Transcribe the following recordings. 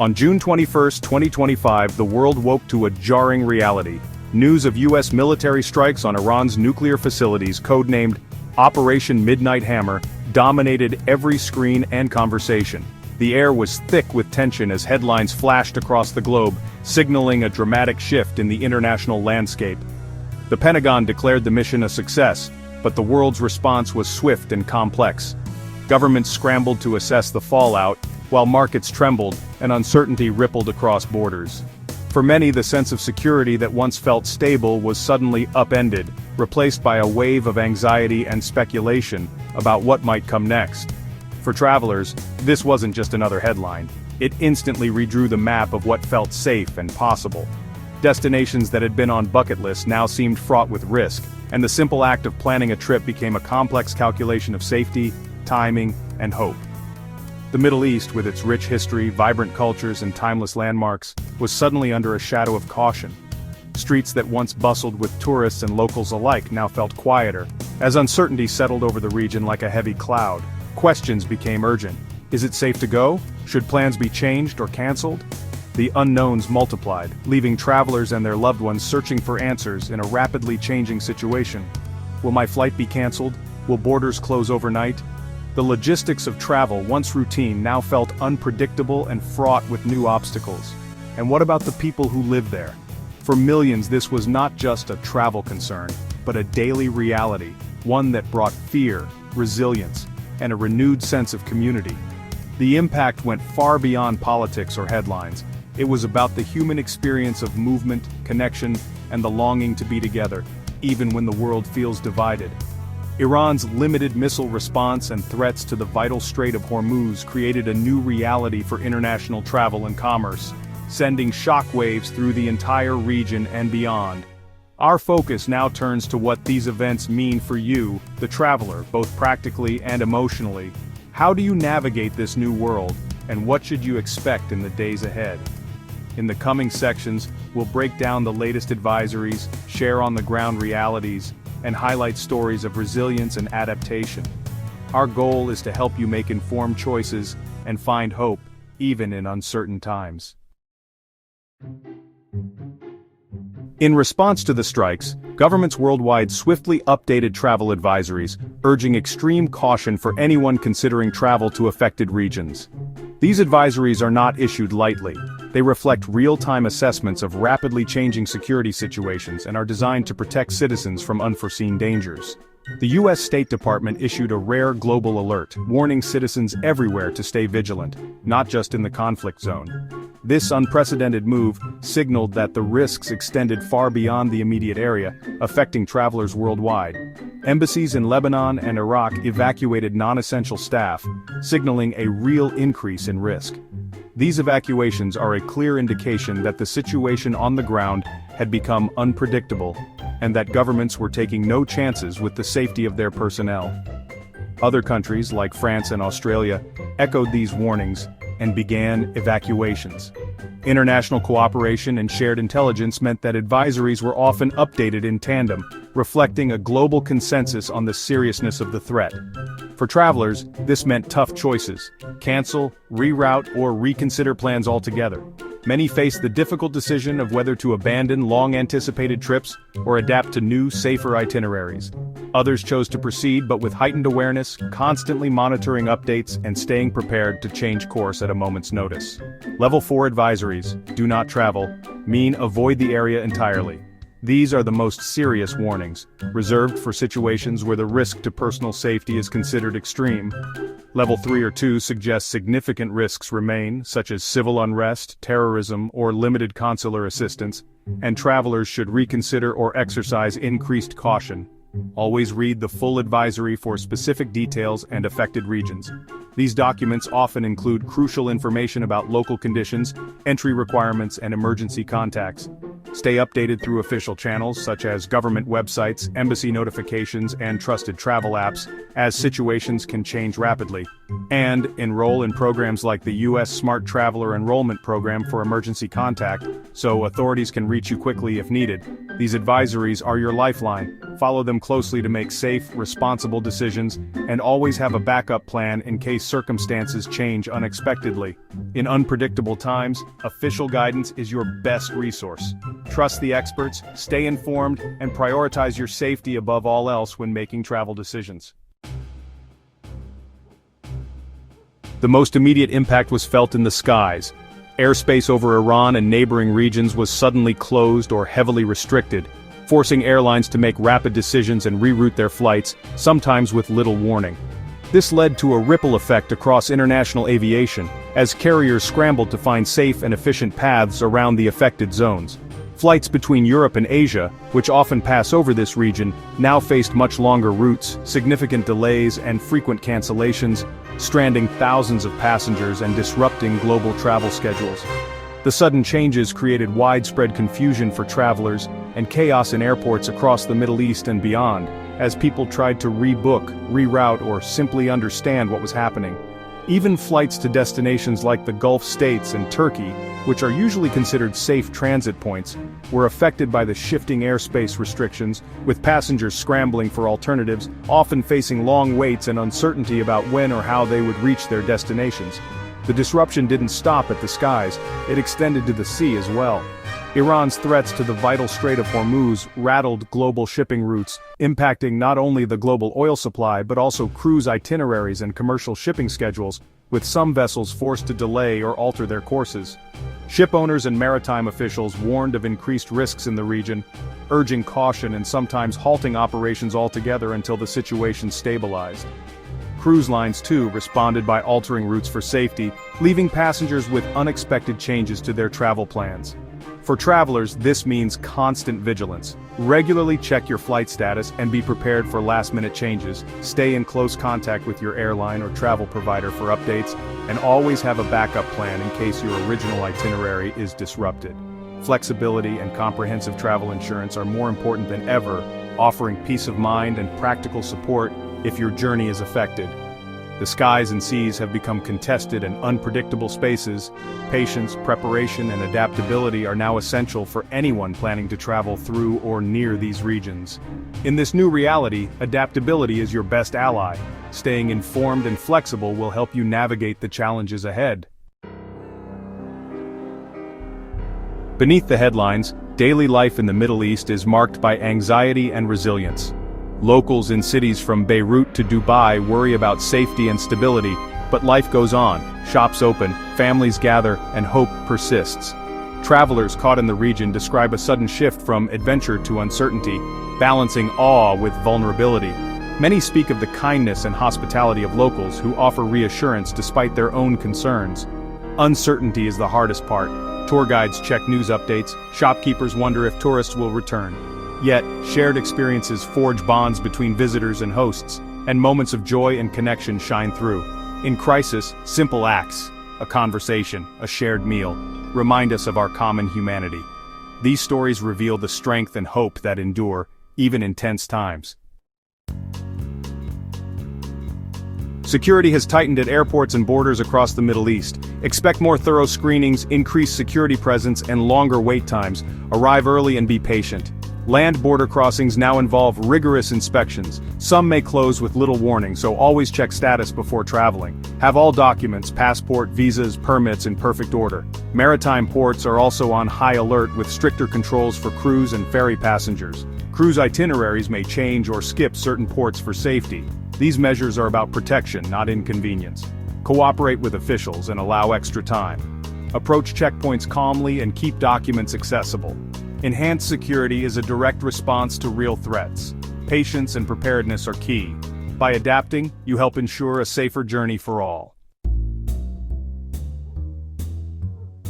On June 21, 2025, the world woke to a jarring reality. News of U.S. military strikes on Iran's nuclear facilities, codenamed Operation Midnight Hammer, dominated every screen and conversation. The air was thick with tension as headlines flashed across the globe, signaling a dramatic shift in the international landscape. The Pentagon declared the mission a success, but the world's response was swift and complex. Governments scrambled to assess the fallout, while markets trembled and uncertainty rippled across borders. For many, the sense of security that once felt stable was suddenly upended, replaced by a wave of anxiety and speculation about what might come next. For travelers, this wasn't just another headline. It instantly redrew the map of what felt safe and possible. Destinations that had been on bucket lists now seemed fraught with risk, and the simple act of planning a trip became a complex calculation of safety, timing, and hope. The Middle East, with its rich history, vibrant cultures, and timeless landmarks, was suddenly under a shadow of caution. Streets that once bustled with tourists and locals alike now felt quieter. As uncertainty settled over the region like a heavy cloud, questions became urgent. Is it safe to go? Should plans be changed or canceled? The unknowns multiplied, leaving travelers and their loved ones searching for answers in a rapidly changing situation. Will my flight be canceled? Will borders close overnight? The logistics of travel, once routine, now felt unpredictable and fraught with new obstacles. And what about the people who live there? For millions, this was not just a travel concern, but a daily reality, one that brought fear, resilience, and a renewed sense of community. The impact went far beyond politics or headlines. It was about the human experience of movement, connection, and the longing to be together, even when the world feels divided. Iran's limited missile response and threats to the vital Strait of Hormuz created a new reality for international travel and commerce, sending shockwaves through the entire region and beyond. Our focus now turns to what these events mean for you, the traveler, both practically and emotionally. How do you navigate this new world, and what should you expect in the days ahead? In the coming sections, we'll break down the latest advisories, share on-the-ground realities, and highlight stories of resilience and adaptation. Our goal is to help you make informed choices and find hope, even in uncertain times. In response to the strikes, governments worldwide swiftly updated travel advisories, urging extreme caution for anyone considering travel to affected regions. These advisories are not issued lightly. They reflect real-time assessments of rapidly changing security situations and are designed to protect citizens from unforeseen dangers. The U.S. State Department issued a rare global alert, warning citizens everywhere to stay vigilant, not just in the conflict zone. This unprecedented move signaled that the risks extended far beyond the immediate area, affecting travelers worldwide. Embassies in Lebanon and Iraq evacuated non-essential staff, signaling a real increase in risk. These evacuations are a clear indication that the situation on the ground had become unpredictable, and that governments were taking no chances with the safety of their personnel. Other countries, like France and Australia, echoed these warnings and began evacuations. International cooperation and shared intelligence meant that advisories were often updated in tandem, reflecting a global consensus on the seriousness of the threat. For travelers, this meant tough choices: cancel, reroute, or reconsider plans altogether. Many faced the difficult decision of whether to abandon long-anticipated trips or adapt to new, safer itineraries. Others chose to proceed, but with heightened awareness, constantly monitoring updates and staying prepared to change course at a moment's notice. Level 4 advisories, do not travel, mean avoid the area entirely. These are the most serious warnings, reserved for situations where the risk to personal safety is considered extreme. Level 3 or 2 suggests significant risks remain, such as civil unrest, terrorism, or limited consular assistance, and travelers should reconsider or exercise increased caution. Always read the full advisory for specific details and affected regions. These documents often include crucial information about local conditions, entry requirements, and emergency contacts. Stay updated through official channels such as government websites, embassy notifications, and trusted travel apps, as situations can change rapidly. And enroll in programs like the U.S. Smart Traveler Enrollment Program for emergency contact, so authorities can reach you quickly if needed. These advisories are your lifeline. follow them closely to make safe, responsible decisions, and always have a backup plan in case circumstances change unexpectedly. In unpredictable times, official guidance is your best resource. Trust the experts, stay informed, and prioritize your safety above all else when making travel decisions. The most immediate impact was felt in the skies. Airspace over Iran and neighboring regions was suddenly closed or heavily restricted, forcing airlines to make rapid decisions and reroute their flights, sometimes with little warning. This led to a ripple effect across international aviation, as carriers scrambled to find safe and efficient paths around the affected zones. Flights between Europe and Asia, which often pass over this region, now faced much longer routes, significant delays and frequent cancellations, stranding thousands of passengers and disrupting global travel schedules. The sudden changes created widespread confusion for travelers and chaos in airports across the Middle East and beyond, as people tried to rebook, reroute, or simply understand what was happening. Even flights to destinations like the Gulf states and Turkey, which are usually considered safe transit points, were affected by the shifting airspace restrictions, with passengers scrambling for alternatives, often facing long waits and uncertainty about when or how they would reach their destinations. The disruption didn't stop at the skies, it extended to the sea as well. Iran's threats to the vital Strait of Hormuz rattled global shipping routes, impacting not only the global oil supply but also cruise itineraries and commercial shipping schedules, with some vessels forced to delay or alter their courses. Ship owners and maritime officials warned of increased risks in the region, urging caution and sometimes halting operations altogether until the situation stabilized. Cruise lines, too, responded by altering routes for safety, leaving passengers with unexpected changes to their travel plans. For travelers, this means constant vigilance. Regularly check your flight status and be prepared for last-minute changes. Stay in close contact with your airline or travel provider for updates, and always have a backup plan in case your original itinerary is disrupted. Flexibility and comprehensive travel insurance are more important than ever, offering peace of mind and practical support if your journey is affected. The skies and seas have become contested and unpredictable spaces. Patience, preparation, and adaptability are now essential for anyone planning to travel through or near these regions. In this new reality, adaptability is your best ally. Staying informed and flexible will help you navigate the challenges ahead. Beneath the headlines, daily life in the Middle East is marked by anxiety and resilience. Locals in cities from Beirut to Dubai worry about safety and stability, but life goes on, shops open, families gather, and hope persists. Travelers caught in the region describe a sudden shift from adventure to uncertainty, balancing awe with vulnerability. Many speak of the kindness and hospitality of locals who offer reassurance despite their own concerns. Uncertainty is the hardest part. Tour guides check news updates, shopkeepers wonder if tourists will return. Yet, shared experiences forge bonds between visitors and hosts, and moments of joy and connection shine through. In crisis, simple acts, a conversation, a shared meal, remind us of our common humanity. These stories reveal the strength and hope that endure, even in tense times. Security has tightened at airports and borders across the Middle East. Expect more thorough screenings, increased security presence, and longer wait times. Arrive early and be patient. Land border crossings now involve rigorous inspections. Some may close with little warning, so always check status before traveling. Have all documents, passport, visas, permits in perfect order. Maritime ports are also on high alert with stricter controls for cruise and ferry passengers. Cruise itineraries may change or skip certain ports for safety. These measures are about protection, not inconvenience. Cooperate with officials and allow extra time. Approach checkpoints calmly and keep documents accessible. Enhanced security is a direct response to real threats. Patience and preparedness are key. By adapting, you help ensure a safer journey for all.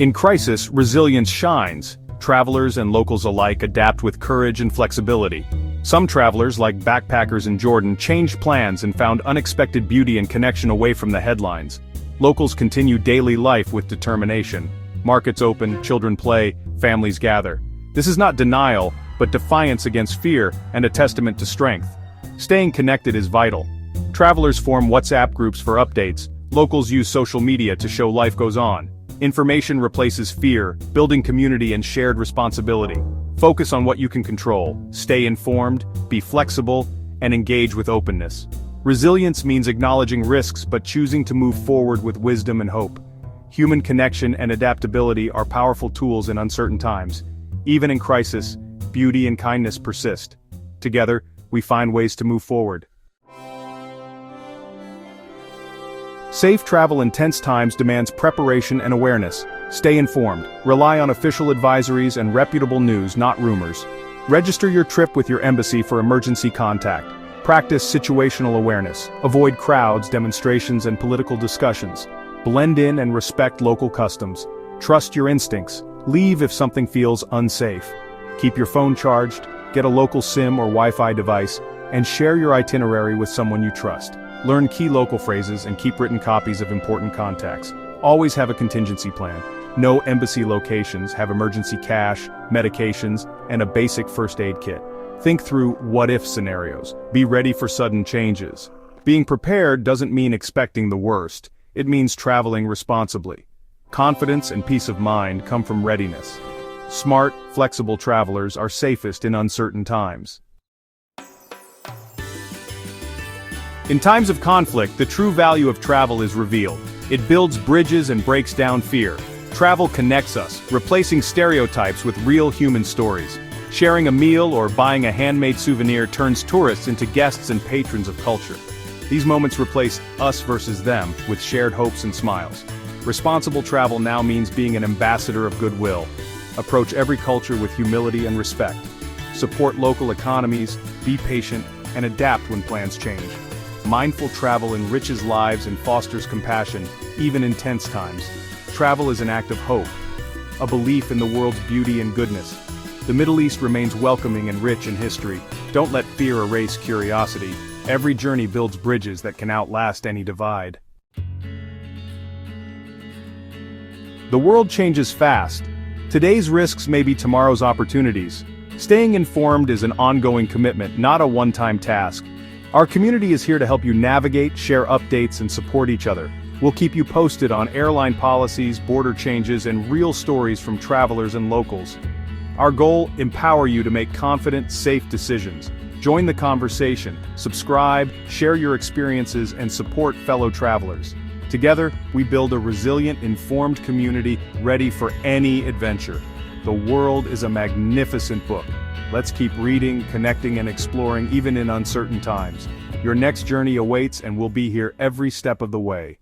In crisis, resilience shines. Travelers and locals alike adapt with courage and flexibility. Some travelers, like backpackers in Jordan, changed plans and found unexpected beauty and connection away from the headlines. Locals continue daily life with determination. Markets open, children play, families gather. This is not denial, but defiance against fear and a testament to strength. Staying connected is vital. Travelers form WhatsApp groups for updates. Locals use social media to show life goes on. Information replaces fear, building community and shared responsibility. Focus on what you can control, stay informed, be flexible, and engage with openness. Resilience means acknowledging risks but choosing to move forward with wisdom and hope. Human connection and adaptability are powerful tools in uncertain times. Even in crisis, beauty and kindness persist. Together, we find ways to move forward. Safe travel in tense times demands preparation and awareness. Stay informed, rely on official advisories and reputable news, not rumors. Register your trip with your embassy for emergency contact. Practice situational awareness, avoid crowds, demonstrations, and political discussions. Blend in and respect local customs. Trust your instincts, leave if something feels unsafe. Keep your phone charged, get a local SIM or Wi-Fi device, and share your itinerary with someone you trust. Learn key local phrases and keep written copies of important contacts. Always have a contingency plan. Know embassy locations, have emergency cash, medications, and a basic first aid kit. Think through what-if scenarios. Be ready for sudden changes. Being prepared doesn't mean expecting the worst. It means traveling responsibly. Confidence and peace of mind come from readiness. Smart, flexible travelers are safest in uncertain times. In times of conflict, the true value of travel is revealed. It builds bridges and breaks down fear. Travel connects us, replacing stereotypes with real human stories. Sharing a meal or buying a handmade souvenir turns tourists into guests and patrons of culture. These moments replace us versus them with shared hopes and smiles. Responsible travel now means being an ambassador of goodwill. Approach every culture with humility and respect. Support local economies, be patient, and adapt when plans change. Mindful travel enriches lives and fosters compassion, even in tense times. Travel is an act of hope, a belief in the world's beauty and goodness. The Middle East remains welcoming and rich in history. Don't let fear erase curiosity. Every journey builds bridges that can outlast any divide. The world changes fast. Today's risks may be tomorrow's opportunities. Staying informed is an ongoing commitment, not a one-time task. Our community is here to help you navigate, share updates, and support each other. We'll keep you posted on airline policies, border changes, and real stories from travelers and locals. Our goal: empower you to make confident, safe decisions. Join the conversation, subscribe, share your experiences, and support fellow travelers. Together, we build a resilient, informed community ready for any adventure. The world is a magnificent book. Let's keep reading, connecting, and exploring even in uncertain times. Your next journey awaits, and we'll be here every step of the way.